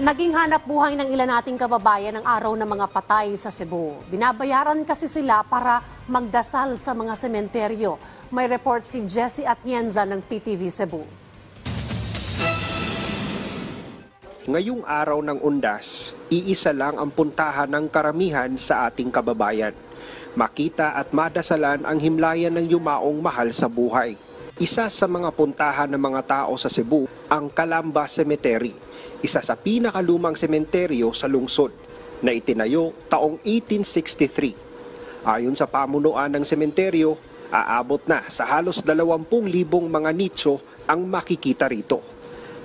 Naging hanap buhay ng ilan nating kababayan ang araw ng mga patay sa Cebu. Binabayaran kasi sila para magdasal sa mga sementeryo. May report si Jessie Atienza ng PTV Cebu. Ngayong araw ng Undas, iisa lang ang puntahan ng karamihan sa ating kababayan. Makita at madasalan ang himlayan ng yumaong mahal sa buhay. Isa sa mga puntahan ng mga tao sa Cebu, ang Calamba Cemetery, isa sa pinakalumang sementeryo sa lungsod na itinayo taong 1863. Ayon sa pamunuan ng sementeryo, aabot na sa halos 20,000 mga nicho ang makikita rito.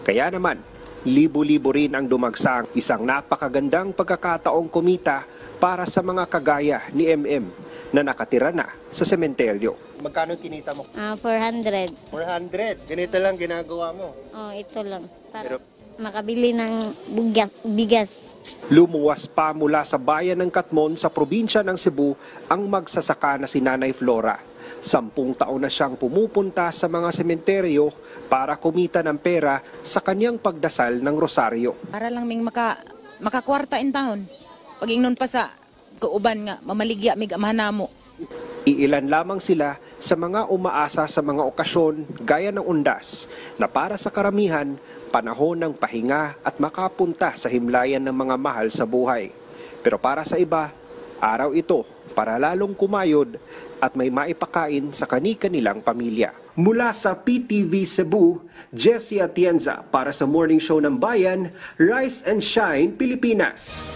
Kaya naman, libo-libo rin ang dumagsang, isang napakagandang pagkakataong kumita para sa mga kagaya ni MM na nakatira na sa sementeryo. Magkano kinita mo? 400. 400. Ganito lang ginagawa mo. Oh, ito lang. Para makabili ng bigas. Lumuwas pa mula sa bayan ng Katmon sa probinsya ng Cebu ang magsasaka na si Nanay Flora. 10 taon na siyang pumupunta sa mga sementeryo para kumita ng pera sa kanyang pagdasal ng rosaryo. Para lang ming makakwarta in taon. Pag ingnon pa sa kauban nga, mamaligya mig amana mo. Iilan lamang sila sa mga umaasa sa mga okasyon gaya ng Undas na para sa karamihan, panahon ng pahinga at makapunta sa himlayan ng mga mahal sa buhay. Pero para sa iba, araw ito para lalong kumayod at may maipakain sa kani-kanilang pamilya. Mula sa PTV Cebu, Jessie Atienza para sa Morning Show ng Bayan, Rise and Shine, Pilipinas.